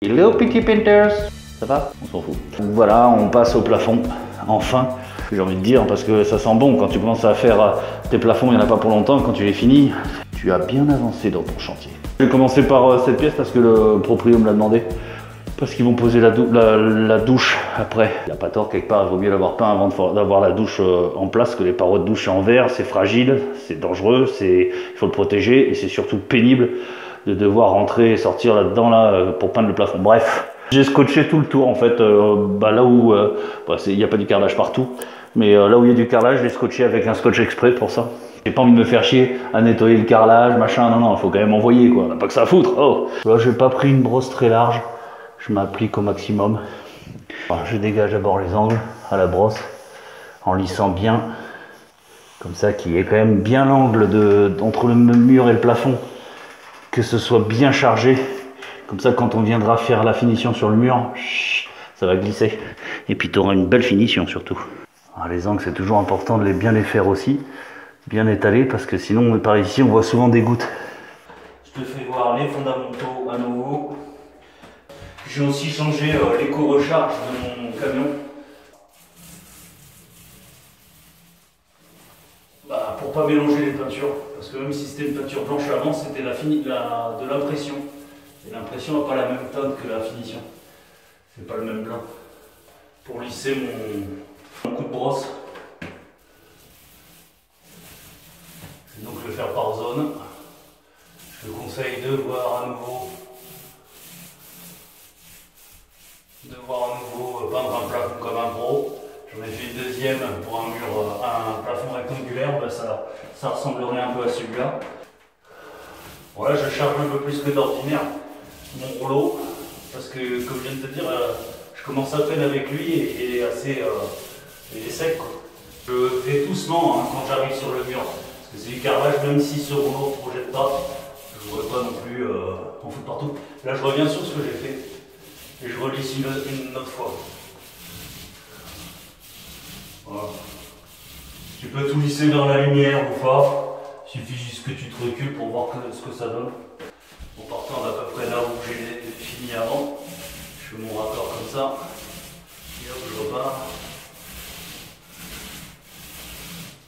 Hello Petit Painters, ça va? On s'en fout. Voilà, on passe au plafond, enfin, j'ai envie de dire, parce que ça sent bon quand tu commences à faire tes plafonds, il n'y en a pas pour longtemps, quand tu les finis, tu as bien avancé dans ton chantier. Je vais commencer par cette pièce parce que le proprio me l'a demandé, parce qu'ils vont poser la douche après. Il n'a pas tort, quelque part, il vaut mieux l'avoir peint avant d'avoir la douche en place, que les parois de douche en verre, c'est fragile, c'est dangereux, il faut le protéger, et c'est surtout pénible de devoir rentrer et sortir là-dedans pour peindre le plafond. Bref, j'ai scotché tout le tour en fait, là où il n'y a pas du carrelage partout, mais là où il y a du carrelage, j'ai scotché avec un scotch exprès pour ça. J'ai pas envie de me faire chier à nettoyer le carrelage, machin, non, il faut quand même envoyer quoi, on n'a pas que ça à foutre. Oh, là j'ai pas pris une brosse très large, je m'applique au maximum. Alors, je dégage d'abord les angles à la brosse, en lissant bien, comme ça qu'il y ait quand même bien l'angle entre le mur et le plafond, que ce soit bien chargé, comme ça quand on viendra faire la finition sur le mur, ça va glisser, et puis tu auras une belle finition surtout. Alors, les angles c'est toujours important de bien les faire aussi, bien étalés, parce que sinon par ici on voit souvent des gouttes. Je te fais voir les fondamentaux à nouveau. J'ai aussi changé l'éco-recharge de mon camion. Pour pas mélanger les peintures, parce que même si c'était une peinture blanche avant, c'était de l'impression. Et l'impression n'a pas la même teinte que la finition. C'est pas le même blanc. Pour lisser mon coup de brosse, je vais donc le faire par zone. Je te conseille de voir à nouveau peindre un plafond comme un pro. J'en ai fait une deuxième pour un plafond rectangulaire, ça ressemblerait un peu à celui-là. Bon, là je charge un peu plus que d'ordinaire mon rouleau, parce que comme je viens de te dire, je commence à peine avec lui et il est assez il est sec quoi. Je fais doucement quand j'arrive sur le mur, parce que c'est du carrelage, même si ce rouleau ne projette pas, je ne voudrais pas non plus en foutre partout. Là je reviens sur ce que j'ai fait et je relisse une autre fois. Voilà. Tu peux tout lisser dans la lumière ou pas, il suffit juste que tu te recules pour voir ce que ça donne. En partant d'à peu près là où j'ai fini avant, je fais mon raccord comme ça, et hop je repars,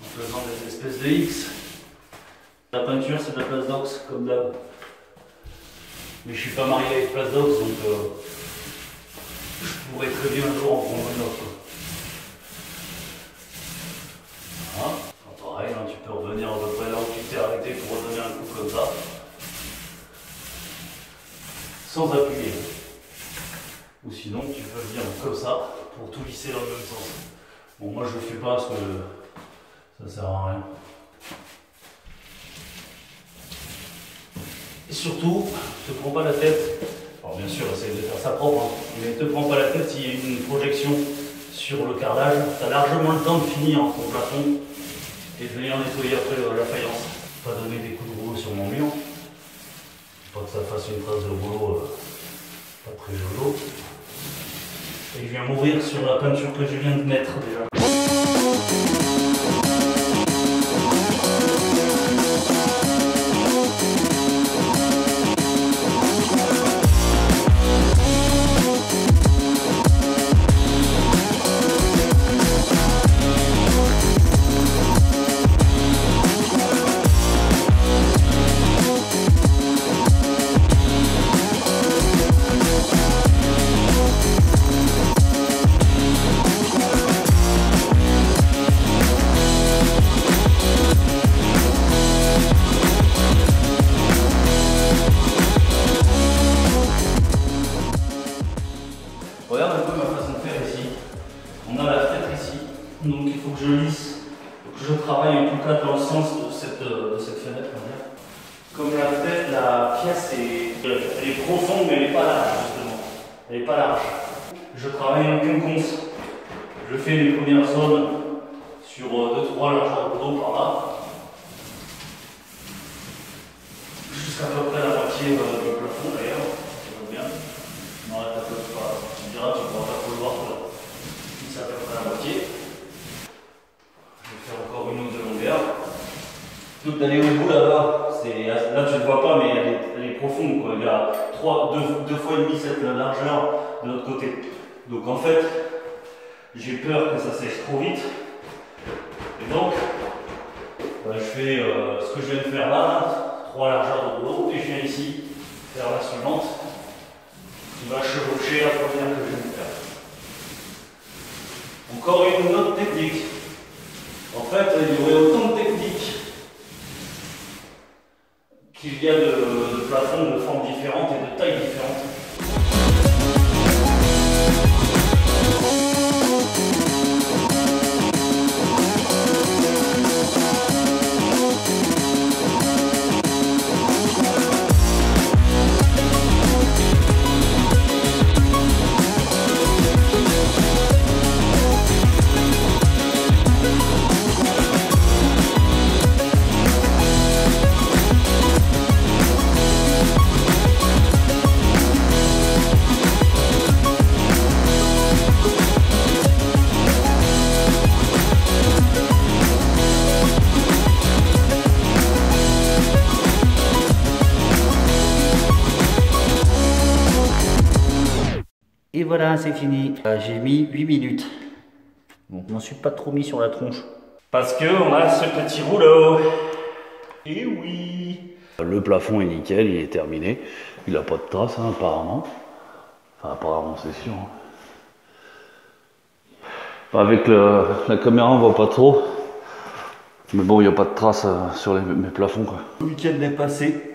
en faisant des espèces de X. La peinture c'est de la place d'ox comme d'hab, mais je suis pas marié avec place d'ox donc je pourrais très bien un jour en prendre une autre. Voilà. Pareil, hein, tu peux revenir à peu près là où tu t'es arrêté pour redonner un coup comme ça. Sans appuyer. Ou sinon tu peux venir comme ça pour tout lisser dans le même sens. Bon moi je le fais pas parce que ça sert à rien. Et surtout, ne te prends pas la tête. Alors bien sûr essaye de faire ça propre, hein, mais ne te prends pas la tête s'il y a une projection sur le carrelage. Tu as largement le temps de finir ton plafond et de venir nettoyer après la faïence. Pas donner des coups de rouleau sur mon mur. Pas que ça fasse une trace de rouleau pas très jolo. Et je viens mourir sur la peinture que je viens de mettre déjà. Regarde un peu ma façon de faire ici. On a la fenêtre ici, donc il faut que je lisse, que je travaille en tout cas dans le sens de cette fenêtre. Comme la pièce elle est profonde mais elle n'est pas large justement. Elle n'est pas large. Je travaille en quinconce. Je fais les premières zones sur 2-3 largeurs d'eau par là. Jusqu'à peu près la moitié du plafond d'ailleurs. Ça va bien. Non, là, tu me diras, tu ne pourras pas trop le voir là. C'est à peu près la moitié. Je vais faire encore une ou deux longueurs. Toute d'aller au bout là-bas, là tu ne le vois pas, mais elle est profonde quoi. Il y a 2 fois et demi cette largeur de l'autre côté. Donc en fait, j'ai peur que ça sèche trop vite. Et donc, je fais ce que je viens de faire là, 3 largeurs de rouleau, et je viens ici faire la suivante, qui va chevaucher la première que je viens de faire. Encore une autre technique. En fait, il y aurait autant de techniques qu'il y a de plafonds de formes différentes et de tailles différentes. Et voilà, c'est fini. J'ai mis 8 minutes. Bon, je m'en suis pas trop mis sur la tronche. Parce qu'on a ce petit rouleau. Et oui. Le plafond est nickel, il est terminé. Il n'a pas de traces, hein, apparemment. Enfin, apparemment, c'est sûr. Enfin, avec la caméra, on voit pas trop. Mais bon, il n'y a pas de traces sur mes plafonds, quoi. Le week-end est passé.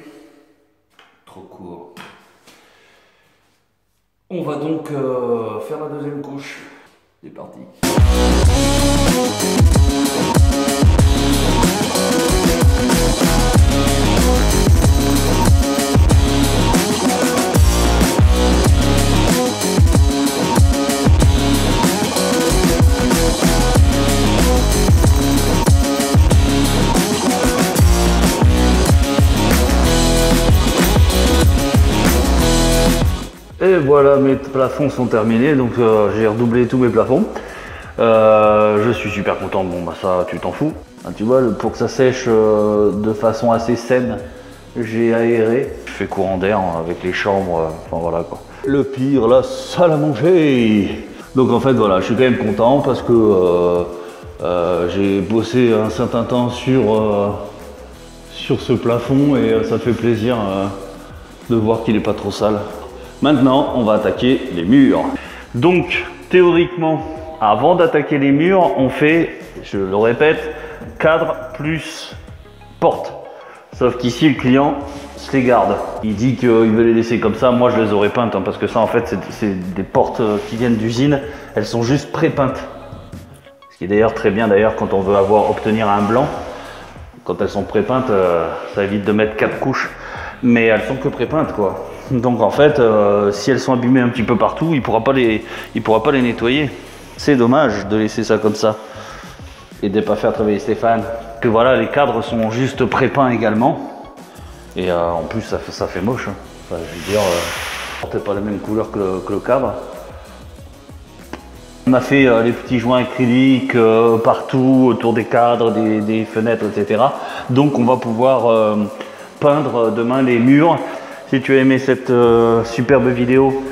Trop court. On va donc faire la deuxième couche. C'est parti. Et voilà, mes plafonds sont terminés, donc j'ai redoublé tous mes plafonds. Je suis super content, bon bah ça tu t'en fous. Ah, tu vois, pour que ça sèche de façon assez saine, j'ai aéré. Je fais courant d'air avec les chambres, enfin voilà quoi. Le pire, la salle à manger. Donc en fait voilà, je suis quand même content parce que j'ai bossé un certain temps sur ce plafond et ça fait plaisir de voir qu'il n'est pas trop sale. Maintenant, on va attaquer les murs. Donc, théoriquement, avant d'attaquer les murs, on fait, je le répète, cadre plus porte. Sauf qu'ici, le client se les garde. Il dit qu'il veut les laisser comme ça. Moi, je les aurais peintes, hein, parce que ça, en fait, c'est des portes qui viennent d'usine. Elles sont juste pré-peintes. Ce qui est d'ailleurs très bien, d'ailleurs, quand on veut obtenir un blanc. Quand elles sont pré-peintes, ça évite de mettre 4 couches. Mais elles sont que pré-peintes, quoi. Donc en fait, si elles sont abîmées un petit peu partout, il pourra pas les nettoyer. C'est dommage de laisser ça comme ça et de ne pas faire travailler Stéphane. Que voilà, les cadres sont juste pré-peints également. Et en plus, ça fait moche. Hein. Enfin, je veux dire, c'est pas la même couleur que le cadre. On a fait les petits joints acryliques partout, autour des cadres, des fenêtres, etc. Donc on va pouvoir peindre demain les murs. Si tu as aimé cette superbe vidéo,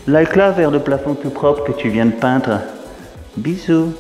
like-la vers le plafond tout propre que tu viens de peindre. Bisous.